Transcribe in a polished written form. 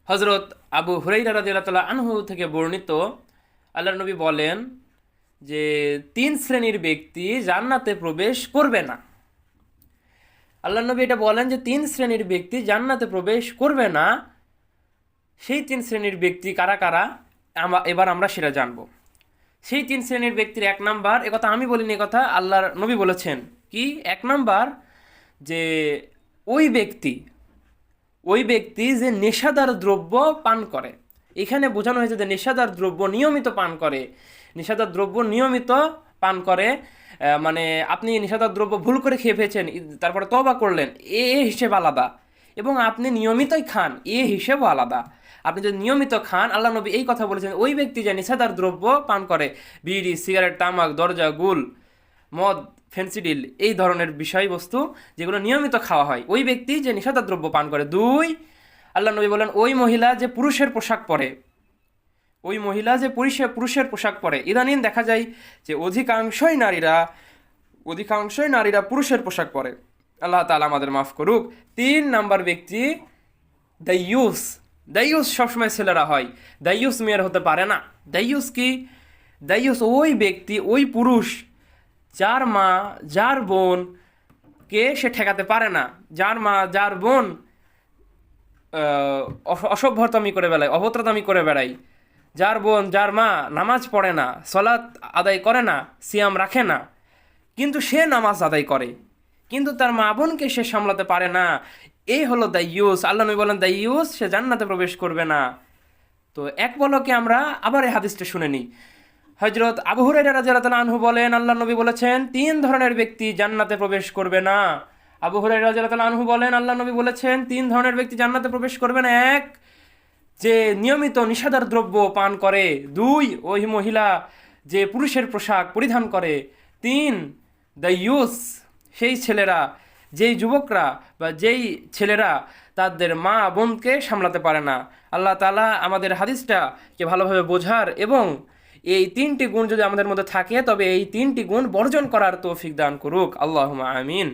হযরত আবু হুরায়রা রাদিয়াল্লাহু তাআলা আনহু থেকে বর্ণিত, আল্লাহর নবী বলেন যে 3 শ্রেণীর ব্যক্তি জান্নাতে প্রবেশ করবে না। আল্লাহর নবী এটা বলেন যে 3 শ্রেণীর ব্যক্তি জান্নাতে প্রবেশ করবে না। সেই 3 শ্রেণীর ব্যক্তি কারা কারা এবার আমরা সেটা জানবো। সেই 3 শ্রেণীর ব্যক্তির 1 নাম্বার, একথা আমি বলিনি, কথা আল্লাহর নবী বলেছেন। কি 1 নাম্বার? যে ওই ব্যক্তি ওই ব্যক্তি যে নেশাদার দ্রব্য পান করে। এখানে বোঝানো হয়েছে যে নেশাদার দ্রব্য নিয়মিত পান করে। নেশাদার দ্রব্য নিয়মিত পান করে মানে আপনি নেশাদার দ্রব্য ভুল করে খেয়ে ফেলেছেন, তারপরে তওবা করলেন, এ হিসেব আলাদা। এবং আপনি নিয়মিতই খান, এ হিসেবও আলাদা। আপনি যদি নিয়মিত খান, আল্লাহ নবী এই কথা বলেছেন, ওই ব্যক্তি যে নেশাদার দ্রব্য পান করে, বিড়ি, সিগারেট, তামাক, দরজা, গুল, মদ, ফেন্সিডিল, এই ধরনের বিষয়বস্তু যেগুলো নিয়মিত খাওয়া হয়, ওই ব্যক্তি যে নেশাদার দ্রব্য পান করে। 2, আল্লাহ নবী বলেন ওই মহিলা যে পুরুষের পোশাক পরে, ওই মহিলা যে পুরুষের পোশাক পরে। ইদানিং দেখা যায় যে অধিকাংশই নারীরা পুরুষের পোশাক পরে। আল্লাহ তাআলা আমাদের মাফ করুক। 3 নাম্বার ব্যক্তি দাইয়ুস। দাইয়ুস সবসময় ছেলেরা হয়, দাইয়ুস মেয়ের হতে পারে না। দাইয়ুস কি? দাইয়ুস ওই ব্যক্তি, ওই পুরুষ যার মা, যার বোন কে সে ঠেকাতে পারে না, যার মা, যার বোন অসভ্যতামি করে বেড়ায়, অভদ্রতামি করে বেড়ায়, যার বোন, যার মা নামাজ পড়ে না, সলাৎ আদায় করে না, সিয়াম রাখে না, কিন্তু সে নামাজ আদায় করে, কিন্তু তার মা বোনকে সে সামলাতে পারে না। এই হলো দাইয়ুস। আল্লাহ নবী বলেন দাইয়ুস সে জান্নাতে প্রবেশ করবে না। তো এক পলকে আমরা আবার এই হাদিসটা শুনে নিই। হযরত আবু হুরায়রা রাদিয়াল্লাহু তাআলা আনহু বলেন, আল্লাহর নবী বলেছেন 3 ধরনের ব্যক্তি জান্নাতে প্রবেশ করবে না। আবু হুরায়রা রাদিয়াল্লাহু তাআলা আনহু বলেন, আল্লাহর নবী বলেছেন 3 ধরনের ব্যক্তি জান্নাতে প্রবেশ করবে না। 1, যে নিয়মিত নেশাদার দ্রব্য পান করে। 2, ওই মহিলা যে পুরুষের পোশাক পরিধান করে। 3, দাইয়ুস সেই ছেলেরা, যেই যুবকরা বা যেই ছেলেরা তাদের মা বোনকে সামলাতে পারে না। আল্লাহ তাআলা আমাদের হাদিসটাকে ভালোভাবে বোঝার এবং এই 3টি গুণ যদি আমাদের মধ্যে থাকে, তবে এই 3টি গুণ বর্জন করার তৌফিক দান করুক। আল্লাহুম্মা আমিন।